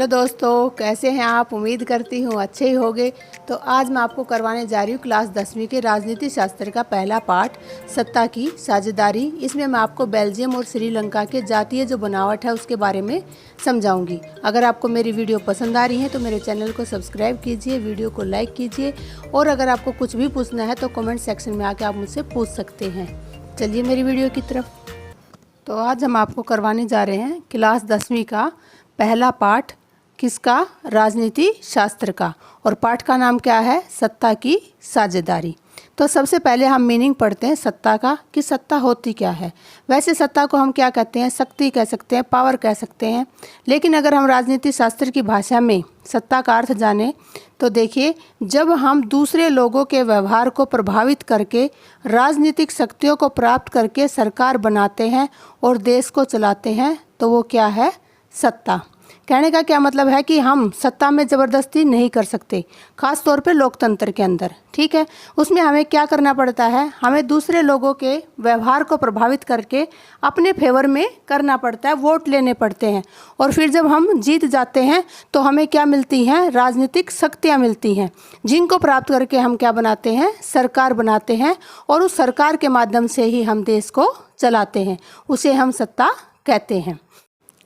Hello दोस्तों, कैसे हैं आप। उम्मीद करती हूँ अच्छे ही होंगे। तो आज मैं आपको करवाने जा रही हूँ क्लास 10वीं के राजनीति शास्त्र का पहला पाठ, सत्ता की साझेदारी। इसमें मैं आपको बेल्जियम और श्रीलंका के जातीय जो बनावट है उसके बारे में समझाऊंगी। अगर आपको मेरी वीडियो पसंद आ रही है तो मेरे चैनल को सब्सक्राइब कीजिए, वीडियो को लाइक कीजिए और अगर आपको कुछ भी पूछना है तो कमेंट सेक्शन में आके आप मुझसे पूछ सकते हैं। चलिए मेरी वीडियो की तरफ। तो आज हम आपको करवाने जा रहे हैं क्लास 10वीं का पहला पाठ, किसका, राजनीति शास्त्र का। और पाठ का नाम क्या है, सत्ता की साझेदारी। तो सबसे पहले हम मीनिंग पढ़ते हैं सत्ता का, कि सत्ता होती क्या है। वैसे सत्ता को हम क्या कहते हैं, शक्ति कह सकते हैं, पावर कह सकते हैं। लेकिन अगर हम राजनीति शास्त्र की भाषा में सत्ता का अर्थ जाने तो देखिए, जब हम दूसरे लोगों के व्यवहार को प्रभावित करके राजनीतिक शक्तियों को प्राप्त करके सरकार बनाते हैं और देश को चलाते हैं तो वो क्या है, सत्ता। कहने का क्या मतलब है कि हम सत्ता में ज़बरदस्ती नहीं कर सकते, खास तौर पे लोकतंत्र के अंदर। ठीक है, उसमें हमें क्या करना पड़ता है, हमें दूसरे लोगों के व्यवहार को प्रभावित करके अपने फेवर में करना पड़ता है, वोट लेने पड़ते हैं। और फिर जब हम जीत जाते हैं तो हमें क्या मिलती हैं, राजनीतिक शक्तियाँ मिलती हैं, जिनको प्राप्त करके हम क्या बनाते हैं, सरकार बनाते हैं। और उस सरकार के माध्यम से ही हम देश को चलाते हैं, उसे हम सत्ता कहते हैं।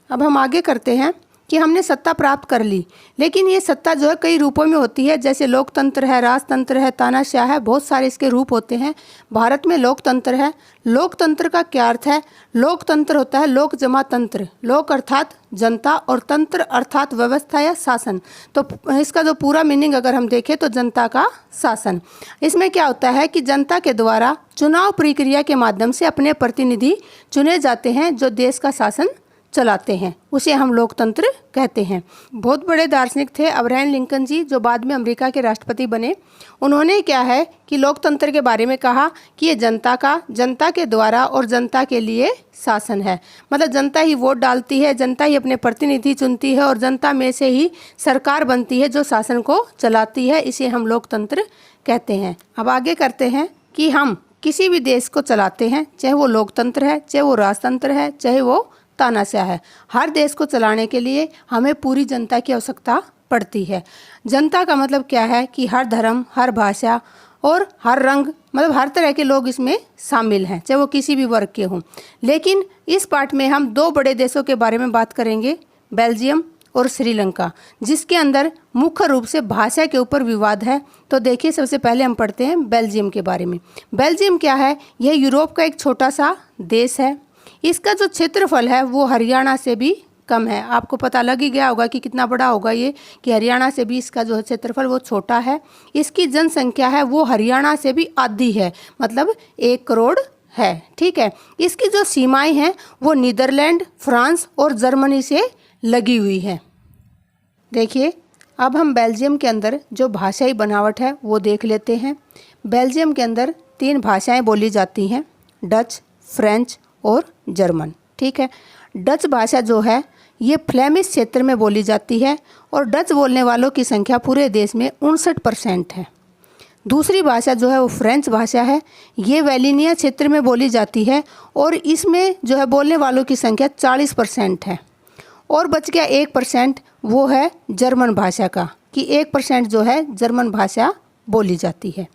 अब हम आगे करते हैं कि हमने सत्ता प्राप्त कर ली, लेकिन ये सत्ता जो है कई रूपों में होती है। जैसे लोकतंत्र है, राजतंत्र है, तानाशाह है, बहुत सारे इसके रूप होते हैं। भारत में लोकतंत्र है। लोकतंत्र का क्या अर्थ है, लोकतंत्र होता है लोक जमा तंत्र, लोक अर्थात जनता और तंत्र अर्थात व्यवस्था या शासन। तो इसका जो पूरा मीनिंग अगर हम देखें तो जनता का शासन। इसमें क्या होता है कि जनता के द्वारा चुनाव प्रक्रिया के माध्यम से अपने प्रतिनिधि चुने जाते हैं जो देश का शासन चलाते हैं, उसे हम लोकतंत्र कहते हैं। बहुत बड़े दार्शनिक थे अब्राहम लिंकन जी, जो बाद में अमेरिका के राष्ट्रपति बने। उन्होंने क्या है कि लोकतंत्र के बारे में कहा कि ये जनता के द्वारा और जनता के लिए शासन है। मतलब जनता ही वोट डालती है, जनता ही अपने प्रतिनिधि चुनती है और जनता में से ही सरकार बनती है जो शासन को चलाती है। इसे हम लोकतंत्र कहते हैं। अब आगे करते हैं कि हम किसी भी देश को चलाते हैं, चाहे वो लोकतंत्र है, चाहे वो राजतंत्र है, चाहे वो तानाशाह है। हर देश को चलाने के लिए हमें पूरी जनता की आवश्यकता पड़ती है। जनता का मतलब क्या है कि हर धर्म, हर भाषा और हर रंग, मतलब हर तरह के लोग इसमें शामिल हैं, चाहे वो किसी भी वर्ग के हों। लेकिन इस पाठ में हम दो बड़े देशों के बारे में बात करेंगे, बेल्जियम और श्रीलंका, जिसके अंदर मुख्य रूप से भाषा के ऊपर विवाद है। तो देखिए, सबसे पहले हम पढ़ते हैं बेल्जियम के बारे में। बेल्जियम क्या है, यह यूरोप का एक छोटा सा देश है। इसका जो क्षेत्रफल है वो हरियाणा से भी कम है। आपको पता लग ही गया होगा कि कितना बड़ा होगा ये, कि हरियाणा से भी इसका जो क्षेत्रफल वो छोटा है। इसकी जनसंख्या है वो हरियाणा से भी आधी है, मतलब 1 करोड़ है। ठीक है, इसकी जो सीमाएं हैं वो नीदरलैंड, फ्रांस और जर्मनी से लगी हुई है। देखिए, अब हम बेल्जियम के अंदर जो भाषाई बनावट है वो देख लेते हैं। बेल्जियम के अंदर 3 भाषाएँ बोली जाती हैं, डच, फ्रेंच और जर्मन। ठीक है, डच भाषा जो है ये फ्लेमिश क्षेत्र में बोली जाती है और डच बोलने वालों की संख्या पूरे देश में 59% है। दूसरी भाषा जो है वो फ्रेंच भाषा है। ये वैलिनिया क्षेत्र में बोली जाती है और इसमें जो है बोलने वालों की संख्या 40% है। और बच गया 1%, वो है जर्मन भाषा का, कि 1% जो है जर्मन भाषा बोली जाती है।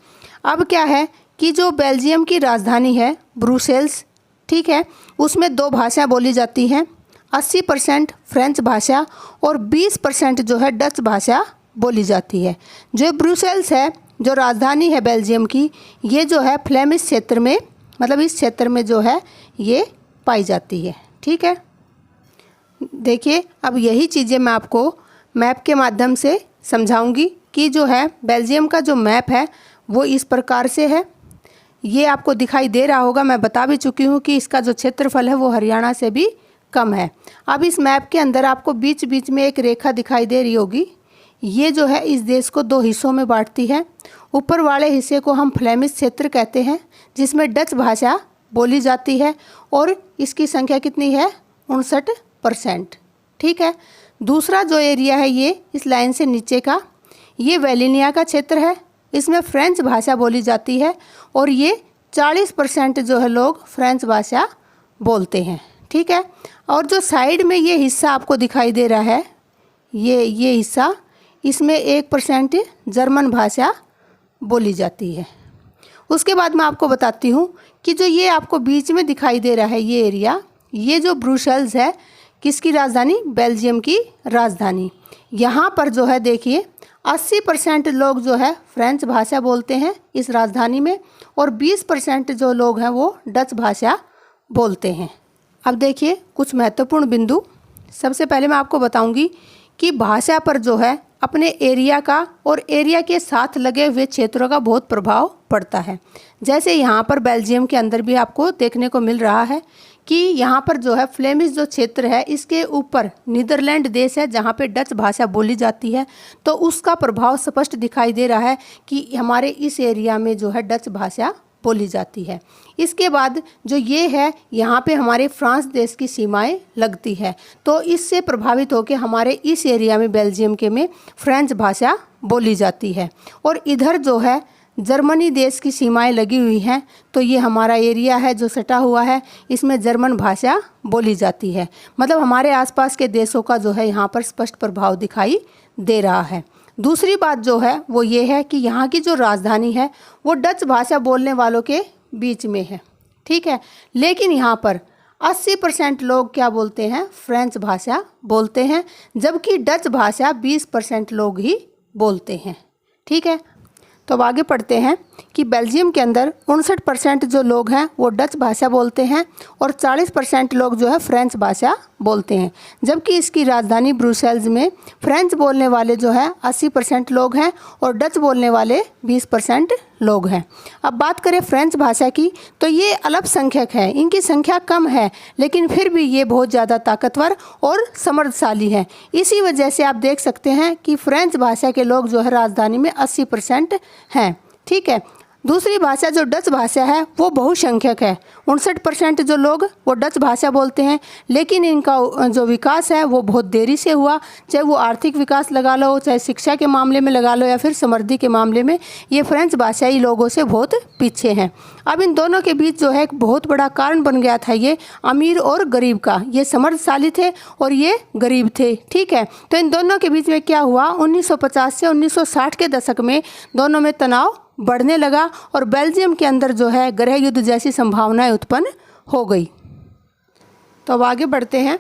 अब क्या है कि जो बेल्जियम की राजधानी है ब्रुसेल्स, ठीक है, उसमें 2 भाषा बोली जाती हैं। 80% फ्रेंच भाषा और 20% जो है डच भाषा बोली जाती है। जो ब्रुसेल्स है, जो राजधानी है बेल्जियम की, ये जो है फ्लेमिश क्षेत्र में, मतलब इस क्षेत्र में जो है ये पाई जाती है। ठीक है, देखिए, अब यही चीज़ें मैं आपको मैप के माध्यम से समझाऊंगी कि जो है बेल्जियम का जो मैप है वो इस प्रकार से है। ये आपको दिखाई दे रहा होगा, मैं बता भी चुकी हूँ कि इसका जो क्षेत्रफल है वो हरियाणा से भी कम है। अब इस मैप के अंदर आपको बीच बीच में एक रेखा दिखाई दे रही होगी। ये जो है इस देश को 2 हिस्सों में बांटती है। ऊपर वाले हिस्से को हम फ्लेमिश क्षेत्र कहते हैं, जिसमें डच भाषा बोली जाती है और इसकी संख्या कितनी है, 59%। ठीक है, दूसरा जो एरिया है ये इस लाइन से नीचे का, ये वेलिनिया का क्षेत्र है। इसमें फ्रेंच भाषा बोली जाती है और ये 40% जो है लोग फ्रेंच भाषा बोलते हैं। ठीक है, और जो साइड में ये हिस्सा आपको दिखाई दे रहा है, ये हिस्सा, इसमें 1% जर्मन भाषा बोली जाती है। उसके बाद मैं आपको बताती हूँ कि जो ये आपको बीच में दिखाई दे रहा है ये एरिया, ये जो ब्रुसेल्स है, किसकी राजधानी? बेल्जियम की राजधानी। यहाँ पर जो है देखिए 80% लोग जो है फ्रेंच भाषा बोलते हैं इस राजधानी में, और 20% जो लोग हैं वो डच भाषा बोलते हैं। अब देखिए कुछ महत्वपूर्ण बिंदु। सबसे पहले मैं आपको बताऊंगी कि भाषा पर जो है अपने एरिया का और एरिया के साथ लगे हुए क्षेत्रों का बहुत प्रभाव पड़ता है। जैसे यहाँ पर बेल्जियम के अंदर भी आपको देखने को मिल रहा है कि यहाँ पर जो है फ्लेमिश जो क्षेत्र है, इसके ऊपर नीदरलैंड देश है जहाँ पे डच भाषा बोली जाती है, तो उसका प्रभाव स्पष्ट दिखाई दे रहा है कि हमारे इस एरिया में जो है डच भाषा बोली जाती है। इसके बाद जो ये है, यहाँ पे हमारे फ्रांस देश की सीमाएं लगती है, तो इससे प्रभावित होकर हमारे इस एरिया में बेल्जियम के में फ्रेंच भाषा बोली जाती है। और इधर जो है जर्मनी देश की सीमाएं लगी हुई हैं, तो ये हमारा एरिया है जो सटा हुआ है, इसमें जर्मन भाषा बोली जाती है। मतलब हमारे आसपास के देशों का जो है यहाँ पर स्पष्ट प्रभाव दिखाई दे रहा है। दूसरी बात जो है वो ये है कि यहाँ की जो राजधानी है वो डच भाषा बोलने वालों के बीच में है, ठीक है। लेकिन यहाँ पर 80% लोग क्या बोलते हैं? फ्रेंच भाषा बोलते हैं, जबकि डच भाषा 20% लोग ही बोलते हैं, ठीक है। तो अब आगे पढ़ते हैं कि बेल्जियम के अंदर 59% जो लोग हैं वो डच भाषा बोलते हैं और 40% लोग जो है फ्रेंच भाषा बोलते हैं, जबकि इसकी राजधानी ब्रुसेल्स में फ्रेंच बोलने वाले जो है 80% लोग हैं और डच बोलने वाले 20% लोग हैं। अब बात करें फ्रेंच भाषा की, तो ये अल्पसंख्यक है, इनकी संख्या कम है, लेकिन फिर भी ये बहुत ज़्यादा ताकतवर और समृद्धशाली है। इसी वजह से आप देख सकते हैं कि फ्रेंच भाषा के लोग जो है राजधानी में 80% हैं, ठीक है। दूसरी भाषा जो डच भाषा है वो बहुसंख्यक है, 59% जो लोग वो डच भाषा बोलते हैं, लेकिन इनका जो विकास है वो बहुत देरी से हुआ। चाहे वो आर्थिक विकास लगा लो, चाहे शिक्षा के मामले में लगा लो, या फिर समृद्धि के मामले में, ये फ्रेंच भाषाई लोगों से बहुत पीछे हैं। अब इन दोनों के बीच जो है एक बहुत बड़ा कारण बन गया था ये अमीर और गरीब का। ये समृद्धशाली थे और ये गरीब थे, ठीक है। तो इन दोनों के बीच में क्या हुआ, 1950 से 1960 के दशक में दोनों में तनाव बढ़ने लगा और बेल्जियम के अंदर जो है गृह युद्ध जैसी संभावनाएं उत्पन्न हो गई। तो अब आगे बढ़ते हैं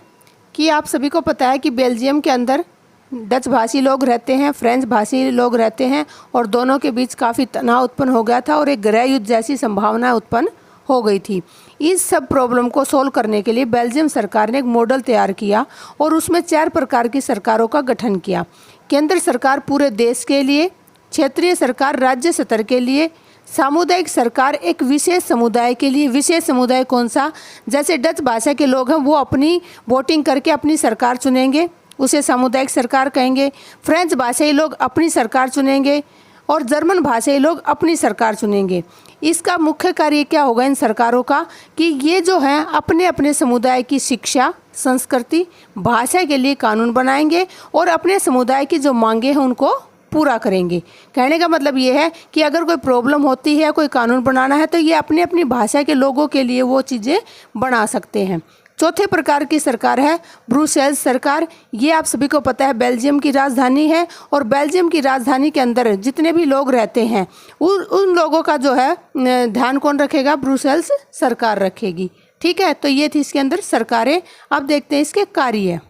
कि आप सभी को पता है कि बेल्जियम के अंदर डच भाषी लोग रहते हैं, फ्रेंच भाषी लोग रहते हैं, और दोनों के बीच काफ़ी तनाव उत्पन्न हो गया था और एक गृह युद्ध जैसी संभावनाएं उत्पन्न हो गई थी। इस सब प्रॉब्लम को सोल्व करने के लिए बेल्जियम सरकार ने एक मॉडल तैयार किया और उसमें 4 प्रकार की सरकारों का गठन किया। केंद्र सरकार पूरे देश के लिए, क्षेत्रीय सरकार राज्य स्तर के लिए, सामुदायिक सरकार एक विशेष समुदाय के लिए। विशेष समुदाय कौन सा? जैसे डच भाषा के लोग हैं वो अपनी वोटिंग करके अपनी सरकार चुनेंगे, उसे सामुदायिक सरकार कहेंगे। फ्रेंच भाषाई लोग अपनी सरकार चुनेंगे और जर्मन भाषाई लोग अपनी सरकार चुनेंगे। इसका मुख्य कार्य क्या होगा इन सरकारों का कि ये जो है अपने अपने समुदाय की शिक्षा, संस्कृति, भाषा के लिए कानून बनाएंगे और अपने समुदाय की जो मांगे हैं उनको पूरा करेंगे। कहने का मतलब ये है कि अगर कोई प्रॉब्लम होती है, कोई कानून बनाना है, तो ये अपनी अपनी भाषा के लोगों के लिए वो चीज़ें बना सकते हैं। चौथे प्रकार की सरकार है ब्रुसेल्स सरकार। ये आप सभी को पता है बेल्जियम की राजधानी है और बेल्जियम की राजधानी के अंदर जितने भी लोग रहते हैं उन लोगों का जो है ध्यान कौन रखेगा? ब्रुसेल्स सरकार रखेगी, ठीक है। तो ये थी इसके अंदर सरकारें। अब देखते हैं इसके कार्य।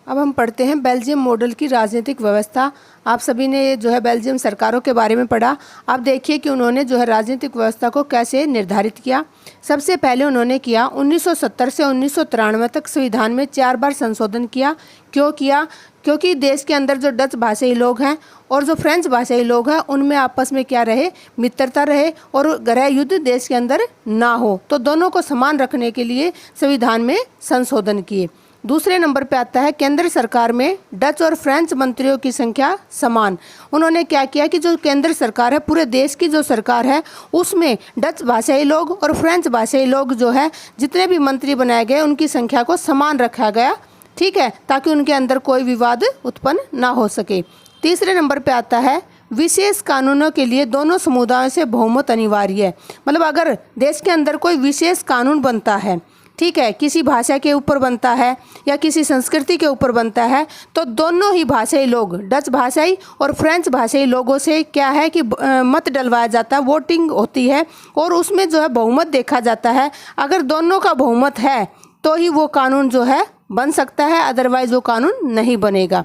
अब हम पढ़ते हैं बेल्जियम मॉडल की राजनीतिक व्यवस्था। आप सभी ने जो है बेल्जियम सरकारों के बारे में पढ़ा। अब देखिए कि उन्होंने जो है राजनीतिक व्यवस्था को कैसे निर्धारित किया। सबसे पहले उन्होंने किया 1970 से 1993 तक संविधान में 4 बार संशोधन किया। क्यों किया? क्योंकि देश के अंदर जो डच भाषाई लोग हैं और जो फ्रेंच भाषाई लोग हैं उनमें आपस में क्या रहे? मित्रता रहे और गृह युद्ध देश के अंदर ना हो। तो दोनों को समान रखने के लिए संविधान में संशोधन किए। दूसरे नंबर पे आता है केंद्र सरकार में डच और फ्रेंच मंत्रियों की संख्या समान। उन्होंने क्या किया कि जो केंद्र सरकार है, पूरे देश की जो सरकार है, उसमें डच भाषाई लोग और फ्रेंच भाषाई लोग जो है जितने भी मंत्री बनाए गए उनकी संख्या को समान रखा गया, ठीक है, ताकि उनके अंदर कोई विवाद उत्पन्न ना हो सके। तीसरे नंबर पे आता है विशेष कानूनों के लिए दोनों समुदायों से बहुमत अनिवार्य है। मतलब अगर देश के अंदर कोई विशेष कानून बनता है, ठीक है, किसी भाषा के ऊपर बनता है या किसी संस्कृति के ऊपर बनता है, तो दोनों ही भाषाई लोग, डच भाषाई और फ्रेंच भाषाई लोगों से क्या है कि मत डलवाया जाता है, वोटिंग होती है और उसमें जो है बहुमत देखा जाता है। अगर दोनों का बहुमत है तो ही वो कानून जो है बन सकता है, अदरवाइज वो कानून नहीं बनेगा।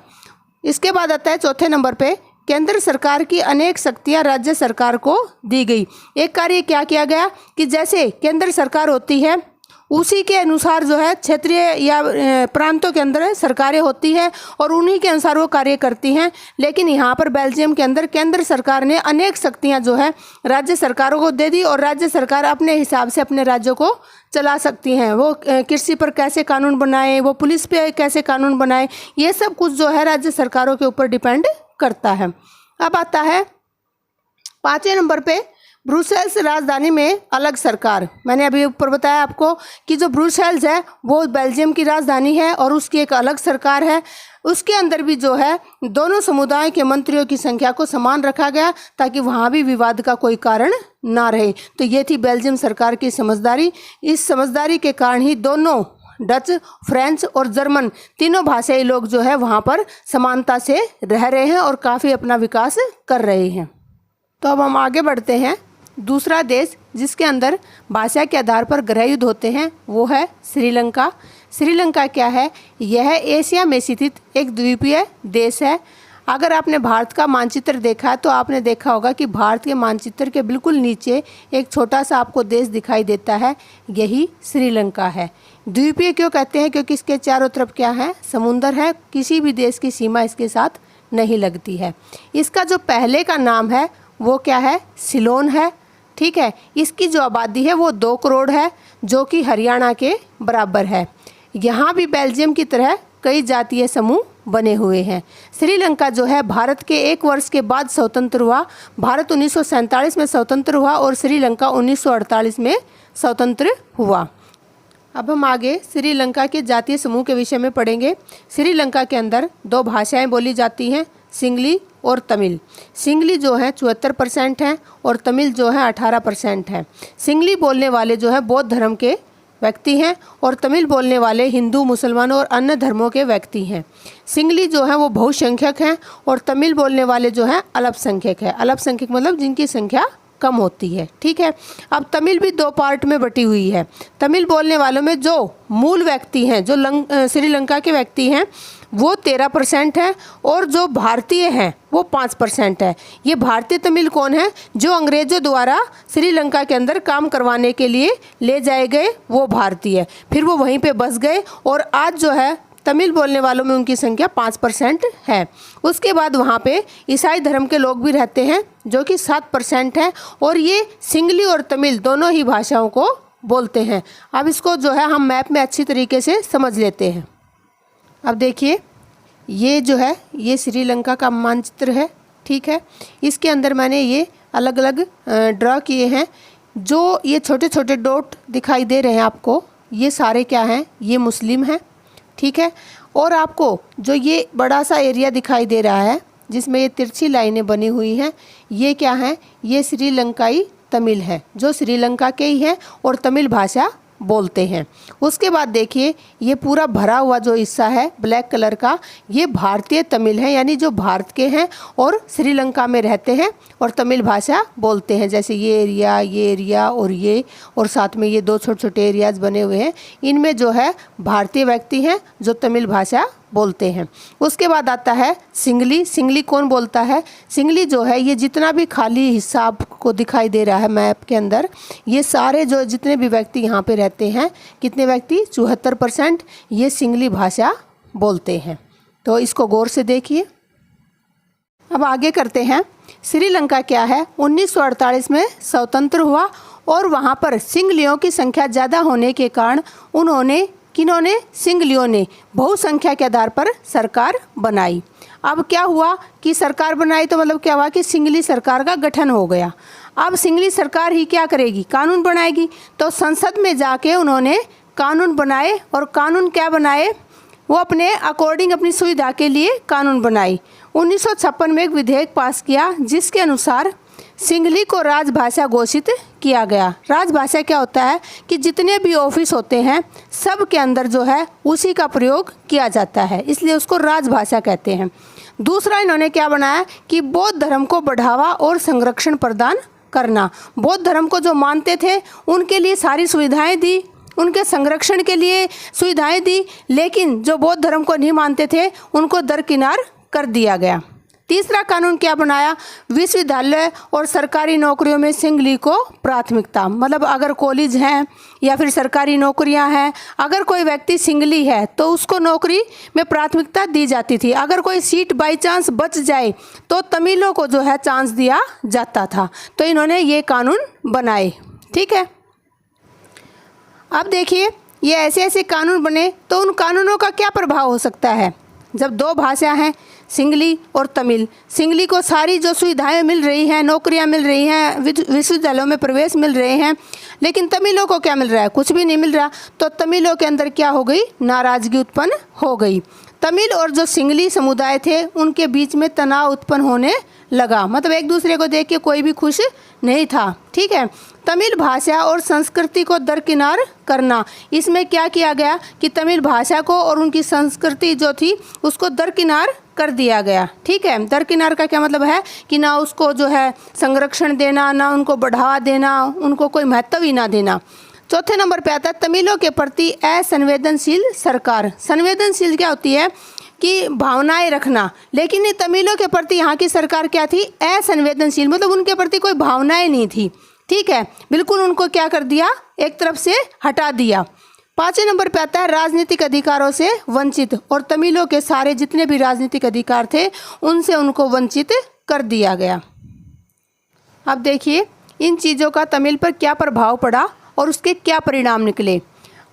इसके बाद आता है चौथे नंबर पे, केंद्र सरकार की अनेक शक्तियां राज्य सरकार को दी गई। एक कार्य क्या किया गया कि जैसे केंद्र सरकार होती है उसी के अनुसार जो है क्षेत्रीय या प्रांतों के अंदर सरकारें होती हैं और उन्हीं के अनुसार वो कार्य करती हैं। लेकिन यहाँ पर बेल्जियम के अंदर केंद्र सरकार ने अनेक शक्तियाँ जो है राज्य सरकारों को दे दी और राज्य सरकार अपने हिसाब से अपने राज्यों को चला सकती हैं। वो कृषि पर कैसे कानून बनाए, वो पुलिस पे कैसे कानून बनाए, ये सब कुछ जो है राज्य सरकारों के ऊपर डिपेंड करता है। अब आता है 5वें नंबर पे, ब्रुसेल्स राजधानी में अलग सरकार। मैंने अभी ऊपर बताया आपको कि जो ब्रुसेल्स है वो बेल्जियम की राजधानी है और उसकी एक अलग सरकार है। उसके अंदर भी जो है दोनों समुदायों के मंत्रियों की संख्या को समान रखा गया ताकि वहाँ भी विवाद का कोई कारण ना रहे। तो ये थी बेल्जियम सरकार की समझदारी। इस समझदारी के कारण ही दोनों डच, फ्रेंच और जर्मन तीनों भाषाई लोग जो है वहाँ पर समानता से रह रहे हैं और काफ़ी अपना विकास कर रहे हैं। तो अब हम आगे बढ़ते हैं। दूसरा देश जिसके अंदर भाषा के आधार पर गृह युद्ध होते हैं वो है श्रीलंका। श्रीलंका क्या है? यह एशिया में स्थित एक द्वीपीय देश है। अगर आपने भारत का मानचित्र देखा है तो आपने देखा होगा कि भारत के मानचित्र के बिल्कुल नीचे एक छोटा सा आपको देश दिखाई देता है, यही श्रीलंका है। द्वीपीय क्यों कहते हैं? क्योंकि इसके चारों तरफ क्या है? समुंदर है। किसी भी देश की सीमा इसके साथ नहीं लगती है। इसका जो पहले का नाम है वो क्या है? सिलोन है। ठीक है, इसकी जो आबादी है वो 2 करोड़ है, जो कि हरियाणा के बराबर है। यहाँ भी बेल्जियम की तरह कई जातीय समूह बने हुए हैं। श्रीलंका जो है भारत के 1 वर्ष के बाद स्वतंत्र हुआ। भारत 1947 में स्वतंत्र हुआ और श्रीलंका 1948 में स्वतंत्र हुआ। अब हम आगे श्रीलंका के जातीय समूह के विषय में पढ़ेंगे। श्रीलंका के अंदर 2 भाषाएं बोली जाती हैं, सिंगली और तमिल। सिंगली जो है 74% है और तमिल जो है 18% है। सिंगली बोलने वाले जो है बौद्ध धर्म के व्यक्ति हैं और तमिल बोलने वाले हिंदू, मुसलमान और अन्य धर्मों के व्यक्ति हैं। सिंगली जो है वो बहुसंख्यक हैं और तमिल बोलने वाले जो है अल्पसंख्यक है। अल्पसंख्यक मतलब जिनकी संख्या कम होती है। ठीक है, अब तमिल भी 2 पार्ट में बटी हुई है। तमिल बोलने वालों में जो मूल व्यक्ति हैं, जो श्रीलंका के व्यक्ति हैं, वो 13% है और जो भारतीय हैं वो 5% है। ये भारतीय तमिल कौन है? जो अंग्रेजों द्वारा श्रीलंका के अंदर काम करवाने के लिए ले जाए गए वो भारतीय, फिर वो वहीं पे बस गए और आज जो है तमिल बोलने वालों में उनकी संख्या 5% है। उसके बाद वहाँ पे ईसाई धर्म के लोग भी रहते हैं जो कि 7% है और ये सिंगली और तमिल दोनों ही भाषाओं को बोलते हैं। अब इसको जो है हम मैप में अच्छी तरीके से समझ लेते हैं। अब देखिए, ये जो है ये श्रीलंका का मानचित्र है। ठीक है, इसके अंदर मैंने ये अलग अलग ड्रा किए हैं। जो ये छोटे छोटे डॉट दिखाई दे रहे हैं आपको, ये सारे क्या हैं? ये मुस्लिम हैं। ठीक है, और आपको जो ये बड़ा सा एरिया दिखाई दे रहा है जिसमें ये तिरछी लाइनें बनी हुई हैं, ये क्या हैं? ये श्रीलंकाई तमिल है, जो श्रीलंका के ही हैं और तमिल भाषा बोलते हैं। उसके बाद देखिए, ये पूरा भरा हुआ जो हिस्सा है ब्लैक कलर का, ये भारतीय तमिल है, यानी जो भारत के हैं और श्रीलंका में रहते हैं और तमिल भाषा बोलते हैं। जैसे ये एरिया और साथ में ये 2 छोटे छोटे एरियाज बने हुए हैं, इनमें जो है भारतीय व्यक्ति हैं जो तमिल भाषा बोलते हैं। उसके बाद आता है सिंगली। सिंगली कौन बोलता है? सिंगली जो है ये जितना भी खाली हिस्सा आपको दिखाई दे रहा है मैप के अंदर, ये सारे जो जितने भी व्यक्ति यहाँ पे रहते हैं, कितने व्यक्ति? 74% ये सिंगली भाषा बोलते हैं। तो इसको गौर से देखिए। अब आगे करते हैं। श्रीलंका क्या है? 1948 में स्वतंत्र हुआ और वहाँ पर सिंगलियों की संख्या ज़्यादा होने के कारण उन्होंने, किन्होंने? सिंगलियों ने बहुसंख्या के आधार पर सरकार बनाई। अब क्या हुआ कि सरकार बनाई तो मतलब क्या हुआ कि सिंगली सरकार का गठन हो गया। अब सिंगली सरकार ही क्या करेगी? कानून बनाएगी। तो संसद में जाके उन्होंने कानून बनाए और कानून क्या बनाए? वो अपने अकॉर्डिंग, अपनी सुविधा के लिए कानून बनाई। 1956 में एक विधेयक पास किया जिसके अनुसार सिंघली को राजभाषा घोषित किया गया। राजभाषा क्या होता है कि जितने भी ऑफिस होते हैं सब के अंदर जो है उसी का प्रयोग किया जाता है, इसलिए उसको राजभाषा कहते हैं। दूसरा इन्होंने क्या बनाया कि बौद्ध धर्म को बढ़ावा और संरक्षण प्रदान करना। बौद्ध धर्म को जो मानते थे उनके लिए सारी सुविधाएं दी, उनके संरक्षण के लिए सुविधाएं दी, लेकिन जो बौद्ध धर्म को नहीं मानते थे उनको दरकिनार कर दिया गया। तीसरा कानून क्या बनाया, विश्वविद्यालय और सरकारी नौकरियों में सिंघली को प्राथमिकता, मतलब अगर कॉलेज हैं या फिर सरकारी नौकरियां हैं, अगर कोई व्यक्ति सिंघली है तो उसको नौकरी में प्राथमिकता दी जाती थी। अगर कोई सीट बाई चांस बच जाए तो तमिलों को जो है चांस दिया जाता था। तो इन्होंने ये कानून बनाए। ठीक है, अब देखिए ये ऐसे ऐसे कानून बने तो उन कानूनों का क्या प्रभाव हो सकता है। जब दो भाषा हैं सिंघली और तमिल, सिंघली को सारी जो सुविधाएं मिल रही हैं, नौकरियां मिल रही हैं, विश्वविद्यालयों में प्रवेश मिल रहे हैं, लेकिन तमिलों को क्या मिल रहा है, कुछ भी नहीं मिल रहा। तो तमिलों के अंदर क्या हो गई, नाराज़गी उत्पन्न हो गई। तमिल और जो सिंघली समुदाय थे उनके बीच में तनाव उत्पन्न होने लगा, मतलब एक दूसरे को देख के कोई भी खुश नहीं था। ठीक है, तमिल भाषा और संस्कृति को दरकिनार करना, इसमें क्या किया गया कि तमिल भाषा को और उनकी संस्कृति जो थी उसको दरकिनार कर दिया गया। ठीक है, दरकिनार का क्या मतलब है कि ना उसको जो है संरक्षण देना, ना उनको बढ़ावा देना, उनको कोई महत्व ही ना देना। चौथे नंबर पे आता है तमिलों के प्रति असंवेदनशील सरकार। संवेदनशील क्या होती है कि भावनाएं रखना, लेकिन तमिलों के प्रति यहाँ की सरकार क्या थी, असंवेदनशील, मतलब उनके प्रति कोई भावनाएं नहीं थी। ठीक है, बिल्कुल उनको क्या कर दिया, एक तरफ से हटा दिया। पांचवें नंबर पे आता है राजनीतिक अधिकारों से वंचित, और तमिलों के सारे जितने भी राजनीतिक अधिकार थे उनसे उनको वंचित कर दिया गया। अब देखिए इन चीज़ों का तमिल पर क्या प्रभाव पड़ा और उसके क्या परिणाम निकले।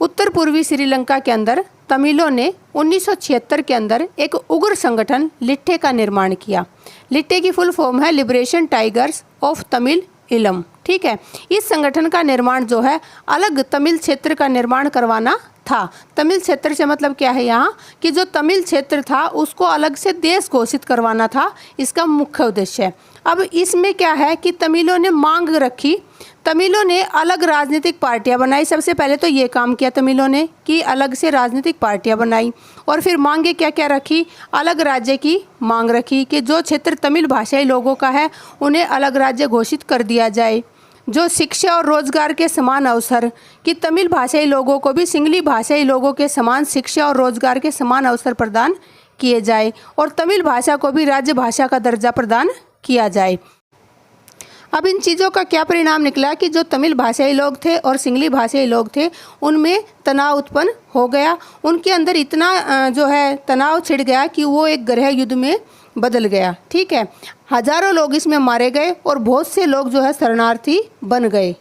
उत्तर पूर्वी श्रीलंका के अंदर तमिलों ने 1976 के अंदर एक उग्र संगठन लिट्टे का निर्माण किया। लिट्टे की फुल फॉर्म है लिबरेशन टाइगर्स ऑफ तमिल इलम। ठीक है, इस संगठन का निर्माण जो है अलग तमिल क्षेत्र का निर्माण करवाना था। तमिल क्षेत्र से मतलब क्या है यहाँ कि जो तमिल क्षेत्र था उसको अलग से देश घोषित करवाना था, इसका मुख्य उद्देश्य है। अब इसमें क्या है कि तमिलों ने मांग रखी, तमिलों ने अलग राजनीतिक पार्टियां बनाई। सबसे पहले तो ये काम किया तमिलों ने कि अलग से राजनीतिक पार्टियां बनाई, और फिर मांगे क्या क्या रखी, अलग राज्य की मांग रखी कि जो क्षेत्र तमिल भाषाई लोगों का है उन्हें अलग राज्य घोषित कर दिया जाए। जो शिक्षा और रोजगार के समान अवसर, कि तमिल भाषाई लोगों को भी सिंघली भाषाई लोगों के समान शिक्षा और रोजगार के समान अवसर प्रदान किए जाए, और तमिल भाषा को भी राज्य भाषा का दर्जा प्रदान किया जाए। अब इन चीज़ों का क्या परिणाम निकला कि जो तमिल भाषाई लोग थे और सिंघली भाषाई लोग थे उनमें तनाव उत्पन्न हो गया। उनके अंदर इतना जो है तनाव छिड़ गया कि वो एक गृह युद्ध में बदल गया। ठीक है, हजारों लोग इसमें मारे गए और बहुत से लोग जो है शरणार्थी बन गए।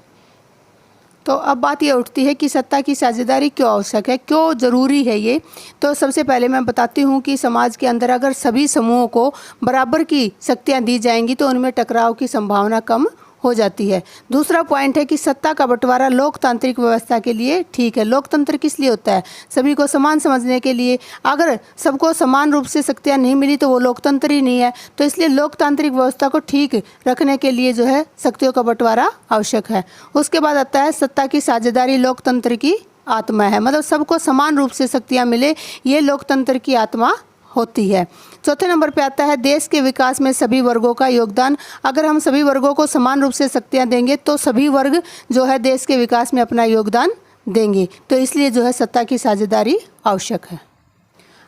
तो अब बात ये उठती है कि सत्ता की साझेदारी क्यों आवश्यक है, क्यों ज़रूरी है ये। तो सबसे पहले मैं बताती हूँ कि समाज के अंदर अगर सभी समूहों को बराबर की शक्तियाँ दी जाएंगी तो उनमें टकराव की संभावना कम हो जाती है। दूसरा पॉइंट है कि सत्ता का बंटवारा लोकतांत्रिक व्यवस्था के लिए ठीक है। लोकतंत्र किस लिए होता है, सभी को समान समझने के लिए। अगर सबको समान रूप से शक्तियाँ नहीं मिली तो वो लोकतंत्र ही नहीं है। तो इसलिए लोकतांत्रिक व्यवस्था को ठीक रखने के लिए जो है शक्तियों का बंटवारा आवश्यक है। उसके बाद आता है सत्ता की साझेदारी लोकतंत्र की आत्मा है, मतलब सबको समान रूप से शक्तियाँ मिले, ये लोकतंत्र की आत्मा होती है। चौथे नंबर पे आता है देश के विकास में सभी वर्गों का योगदान। अगर हम सभी वर्गों को समान रूप से शक्तियाँ देंगे तो सभी वर्ग जो है देश के विकास में अपना योगदान देंगे। तो इसलिए जो है सत्ता की साझेदारी आवश्यक है।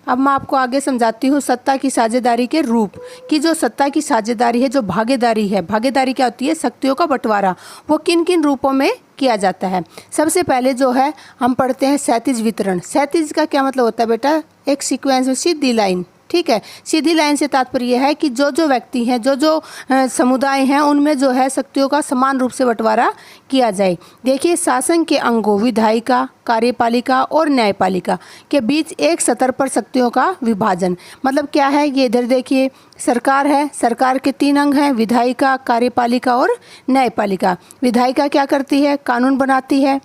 अब मैं आपको आगे समझाती हूँ सत्ता की साझेदारी के रूप, कि जो सत्ता की साझेदारी है, जो भागीदारी है, भागीदारी क्या होती है, शक्तियों का बंटवारा, वो किन किन रूपों में किया जाता है। सबसे पहले जो है हम पढ़ते हैं क्षैतिज वितरण। क्षैतिज का क्या मतलब होता है बेटा, एक सीक्वेंस में सीधी लाइन। ठीक है, सीधी लाइन से तात्पर्य है कि जो जो व्यक्ति हैं, जो जो समुदाय हैं, उनमें जो है शक्तियों का समान रूप से बंटवारा किया जाए। देखिए शासन के अंगों विधायिका, कार्यपालिका और न्यायपालिका के बीच एक स्तर पर शक्तियों का विभाजन। मतलब क्या है, ये इधर देखिए सरकार है, सरकार के 3 अंग हैं, विधायिका, कार्यपालिका और न्यायपालिका। विधायिका क्या करती है, कानून बनाती है।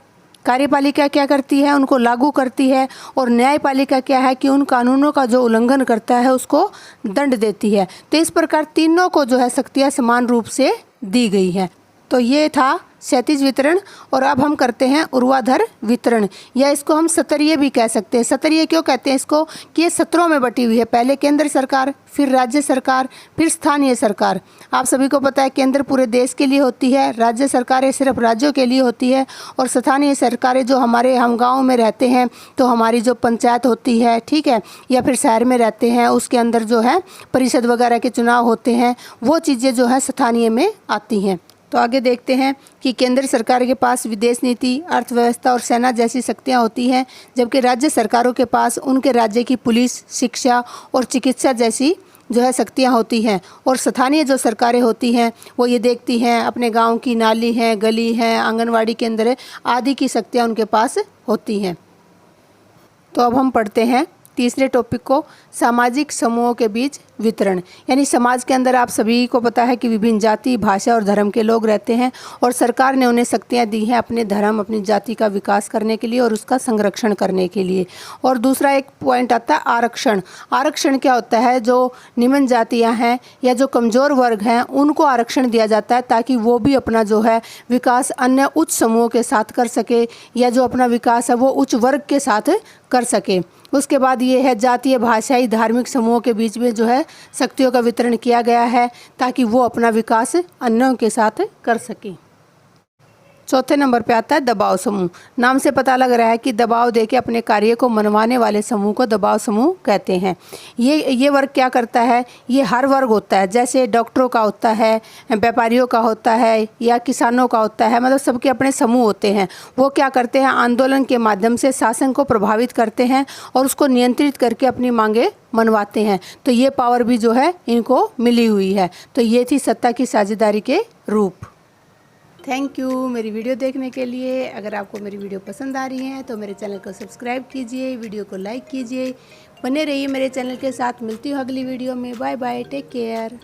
कार्यपालिका क्या करती है, उनको लागू करती है। और न्यायपालिका क्या है कि उन कानूनों का जो उल्लंघन करता है उसको दंड देती है। तो इस प्रकार तीनों को जो है शक्तियाँ समान रूप से दी गई है। तो ये था क्षैतिज वितरण। और अब हम करते हैं ऊर्ध्वाधर वितरण, या इसको हम स्तरीय भी कह सकते हैं। स्तरीय क्यों कहते हैं इसको, कि ये सत्रों में बटी हुई है। पहले केंद्र सरकार, फिर राज्य सरकार, फिर स्थानीय सरकार। आप सभी को पता है केंद्र पूरे देश के लिए होती है, राज्य सरकारें सिर्फ राज्यों के लिए होती है, और स्थानीय सरकारें जो हम गाँव में रहते हैं तो हमारी जो पंचायत होती है, ठीक है, या फिर शहर में रहते हैं उसके अंदर जो है परिषद वगैरह के चुनाव होते हैं, वो चीज़ें जो है स्थानीय में आती हैं। तो आगे देखते हैं कि केंद्र सरकार के पास विदेश नीति, अर्थव्यवस्था और सेना जैसी शक्तियां होती हैं, जबकि राज्य सरकारों के पास उनके राज्य की पुलिस, शिक्षा और चिकित्सा जैसी जो है शक्तियां होती हैं। और स्थानीय जो सरकारें होती हैं वो ये देखती हैं अपने गांव की नाली हैं, गली हैं, आंगनवाड़ी केंद्र आदि की शक्तियां उनके पास होती हैं। तो अब हम पढ़ते हैं तीसरे टॉपिक को, सामाजिक समूहों के बीच वितरण। यानी समाज के अंदर आप सभी को पता है कि विभिन्न जाति, भाषा और धर्म के लोग रहते हैं, और सरकार ने उन्हें शक्तियां दी हैं अपने धर्म, अपनी जाति का विकास करने के लिए और उसका संरक्षण करने के लिए। और दूसरा एक पॉइंट आता है आरक्षण। आरक्षण क्या होता है, जो निम्न जातियाँ हैं या जो कमज़ोर वर्ग हैं उनको आरक्षण दिया जाता है ताकि वो भी अपना जो है विकास अन्य उच्च समूहों के साथ कर सके, या जो अपना विकास है वो उच्च वर्ग के साथ कर सके। उसके बाद ये है जातीय, भाषाई, धार्मिक समूहों के बीच में जो है शक्तियों का वितरण किया गया है ताकि वो अपना विकास अन्यों के साथ कर सकें। चौथे नंबर पे आता है दबाव समूह। नाम से पता लग रहा है कि दबाव देके अपने कार्य को मनवाने वाले समूह को दबाव समूह कहते हैं। ये वर्ग क्या करता है, ये हर वर्ग होता है, जैसे डॉक्टरों का होता है, व्यापारियों का होता है, या किसानों का होता है, मतलब सबके अपने समूह होते हैं। वो क्या करते हैं, आंदोलन के माध्यम से शासन को प्रभावित करते हैं और उसको नियंत्रित करके अपनी मांगे मनवाते हैं। तो ये पावर भी जो है इनको मिली हुई है। तो ये थी सत्ता की साझेदारी के रूप। थैंक यू मेरी वीडियो देखने के लिए। अगर आपको मेरी वीडियो पसंद आ रही है तो मेरे चैनल को सब्सक्राइब कीजिए, वीडियो को लाइक कीजिए, बने रहिए मेरे चैनल के साथ। मिलती हूँ अगली वीडियो में। Bye bye, take care.